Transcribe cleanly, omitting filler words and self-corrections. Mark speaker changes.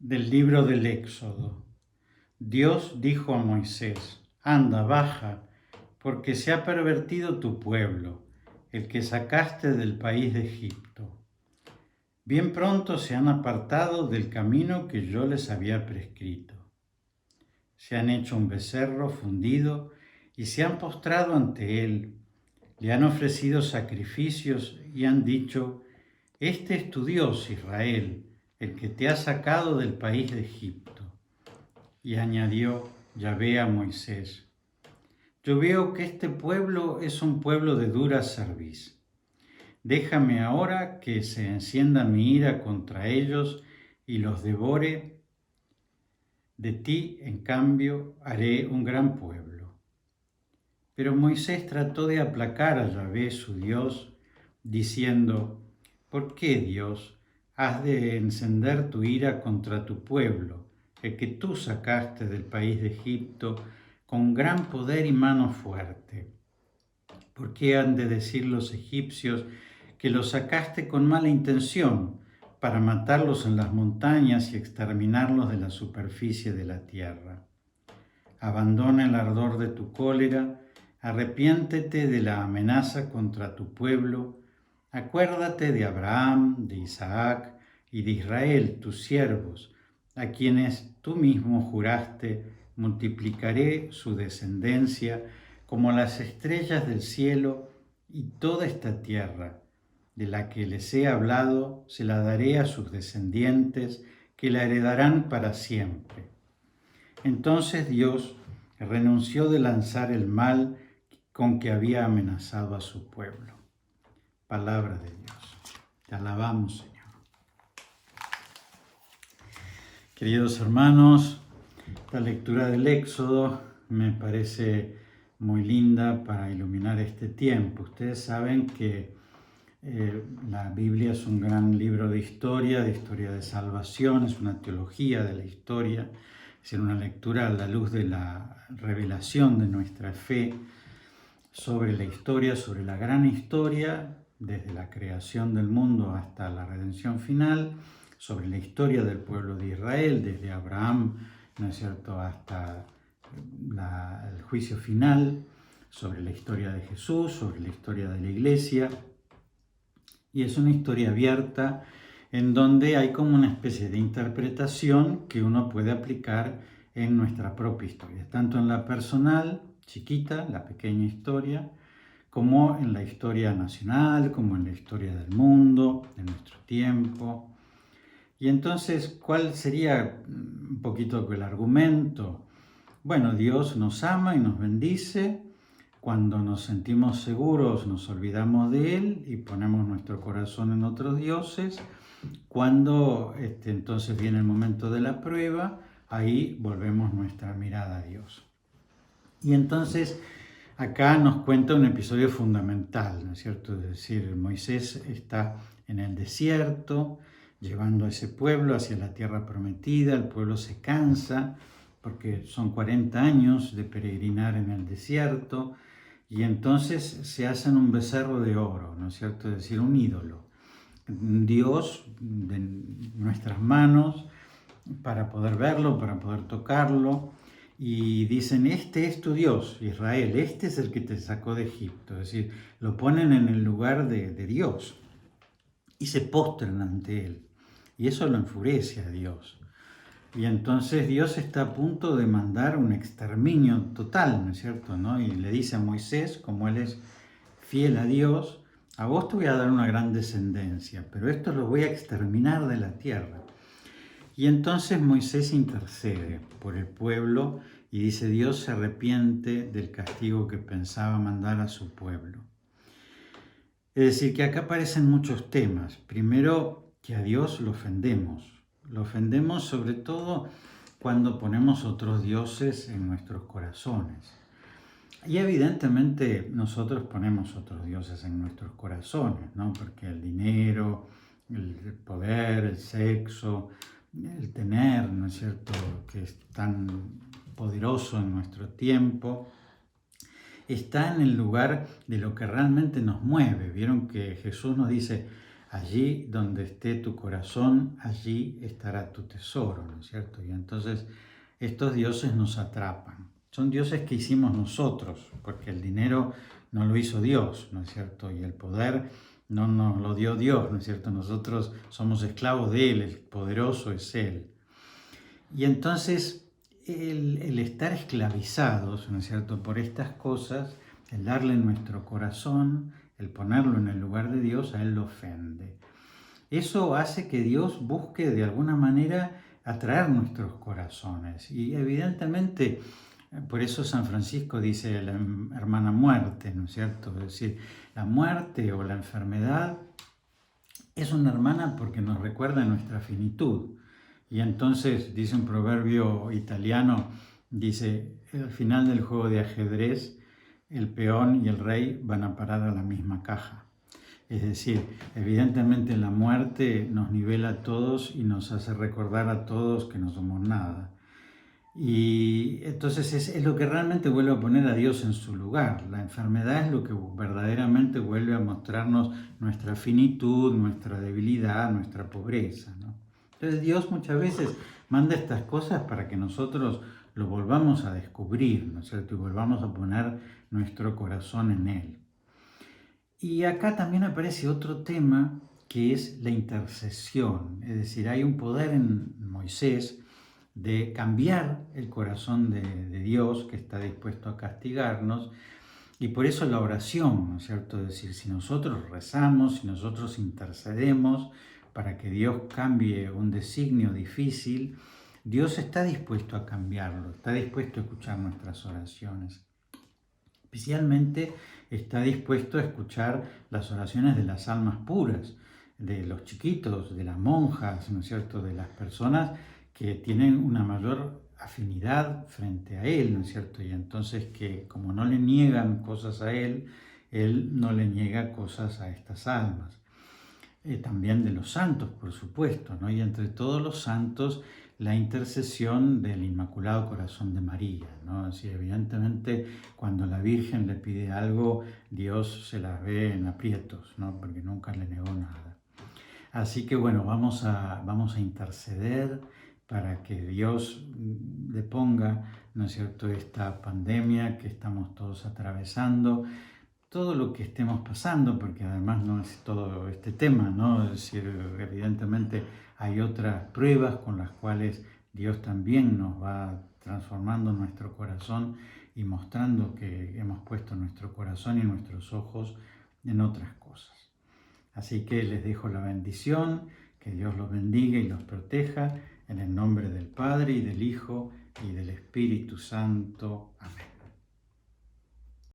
Speaker 1: Del libro del Éxodo. Dios dijo a Moisés: Anda, baja, porque se ha pervertido tu pueblo, el que sacaste del país de Egipto. Bien pronto se han apartado del camino que yo les había prescrito. Se han hecho un becerro fundido y se han postrado ante él. Le han ofrecido sacrificios y han dicho: Este es tu Dios, Israel, el que te ha sacado del país de Egipto. Y añadió Yahvé a Moisés: Yo veo que este pueblo es un pueblo de dura cerviz. Déjame ahora que se encienda mi ira contra ellos y los devore. De ti, en cambio, haré un gran pueblo. Pero Moisés trató de aplacar a Yahvé, su Dios, diciendo: ¿Por qué, Dios, has de encender tu ira contra tu pueblo, el que tú sacaste del país de Egipto con gran poder y mano fuerte? ¿Por qué han de decir los egipcios que los sacaste con mala intención, para matarlos en las montañas y exterminarlos de la superficie de la tierra? Abandona el ardor de tu cólera, arrepiéntete de la amenaza contra tu pueblo, acuérdate de Abraham, de Isaac y de Israel, tus siervos, a quienes tú mismo juraste: multiplicaré su descendencia como las estrellas del cielo, y toda esta tierra, de la que les he hablado, se la daré a sus descendientes, que la heredarán para siempre. Entonces Dios renunció de lanzar el mal con que había amenazado a su pueblo. Palabra de Dios. Te alabamos, Señor. Queridos hermanos, la lectura del Éxodo me parece muy linda para iluminar este tiempo. Ustedes saben que la Biblia es un gran libro de historia de salvación, es una teología de la historia, es una lectura a la luz de la revelación de nuestra fe sobre la historia, sobre la gran historia, desde la creación del mundo hasta la redención final, sobre la historia del pueblo de Israel, desde Abraham, ¿no es cierto?, hasta el juicio final, sobre la historia de Jesús, sobre la historia de la Iglesia. Y es una historia abierta en donde hay como una especie de interpretación que uno puede aplicar en nuestra propia historia, tanto en la personal, chiquita, la pequeña historia, como en la historia nacional, como en la historia del mundo, de nuestro tiempo. Y entonces, ¿cuál sería un poquito el argumento? Bueno, Dios nos ama y nos bendice. Cuando nos sentimos seguros, nos olvidamos de Él y ponemos nuestro corazón en otros dioses. Cuando entonces viene el momento de la prueba, ahí volvemos nuestra mirada a Dios. Y entonces acá nos cuenta un episodio fundamental, ¿no es cierto? Es decir, Moisés está en el desierto, llevando a ese pueblo hacia la tierra prometida. El pueblo se cansa porque son 40 años de peregrinar en el desierto, y entonces se hacen un becerro de oro, ¿no es cierto? Es decir, un ídolo, un Dios de nuestras manos, para poder verlo, para poder tocarlo. Y dicen: este es tu Dios, Israel, este es el que te sacó de Egipto. Es decir, lo ponen en el lugar de Dios y se postran ante Él. Y eso lo enfurece a Dios. Y entonces Dios está a punto de mandar un exterminio total, ¿no es cierto?, ¿no? Y le dice a Moisés, como él es fiel a Dios: a vos te voy a dar una gran descendencia, pero esto lo voy a exterminar de la tierra. Y entonces Moisés intercede por el pueblo y dice: Dios se arrepiente del castigo que pensaba mandar a su pueblo. Es decir, que acá aparecen muchos temas. Primero, que a Dios lo ofendemos. Lo ofendemos sobre todo cuando ponemos otros dioses en nuestros corazones. Y evidentemente nosotros ponemos otros dioses en nuestros corazones, ¿no? Porque el dinero, el poder, el sexo, el tener, ¿no es cierto?, que es tan poderoso en nuestro tiempo, está en el lugar de lo que realmente nos mueve. Vieron que Jesús nos dice: allí donde esté tu corazón, allí estará tu tesoro, ¿no es cierto? Y entonces estos dioses nos atrapan. Son dioses que hicimos nosotros, porque el dinero no lo hizo Dios, ¿no es cierto? Y el poder no nos lo dio Dios, ¿no es cierto? Nosotros somos esclavos de Él, el poderoso es Él. Y entonces el estar esclavizados, ¿no es cierto?, por estas cosas, el darle nuestro corazón, el ponerlo en el lugar de Dios, a Él lo ofende. Eso hace que Dios busque de alguna manera atraer nuestros corazones. Y evidentemente, por eso San Francisco dice la hermana muerte, ¿no es cierto? Es decir, la muerte o la enfermedad es una hermana porque nos recuerda nuestra finitud. Y entonces, dice un proverbio italiano, dice, al final del juego de ajedrez, el peón y el rey van a parar a la misma caja. Es decir, evidentemente la muerte nos nivela a todos y nos hace recordar a todos que no somos nada. Y entonces es lo que realmente vuelve a poner a Dios en su lugar. La enfermedad es lo que verdaderamente vuelve a mostrarnos nuestra finitud, nuestra debilidad, nuestra pobreza, ¿no? Entonces Dios muchas veces manda estas cosas para que nosotros lo volvamos a descubrir, ¿no es cierto? Y volvamos a poner nuestro corazón en Él. Y acá también aparece otro tema que es la intercesión. Es decir, hay un poder en Moisés de cambiar el corazón de Dios, que está dispuesto a castigarnos, y por eso la oración, ¿no es cierto? Es decir, si nosotros rezamos, si nosotros intercedemos para que Dios cambie un designio difícil, Dios está dispuesto a cambiarlo, está dispuesto a escuchar nuestras oraciones. Especialmente está dispuesto a escuchar las oraciones de las almas puras, de los chiquitos, de las monjas, ¿no es cierto?, de las personas que tienen una mayor afinidad frente a Él, ¿no es cierto? Y entonces que como no le niegan cosas a Él, Él no le niega cosas a estas almas. También de los santos, por supuesto, ¿no? Y entre todos los santos, la intercesión del Inmaculado Corazón de María, ¿no? Así, evidentemente, cuando la Virgen le pide algo, Dios se la ve en aprietos, ¿no? Porque nunca le negó nada. Así que bueno, vamos a interceder para que Dios le ponga, ¿no es cierto?, esta pandemia que estamos todos atravesando, todo lo que estemos pasando, porque además no es todo este tema, ¿no? Es decir, evidentemente hay otras pruebas con las cuales Dios también nos va transformando nuestro corazón y mostrando que hemos puesto nuestro corazón y nuestros ojos en otras cosas. Así que les dejo la bendición, que Dios los bendiga y los proteja, en el nombre del Padre y del Hijo y del Espíritu Santo. Amén.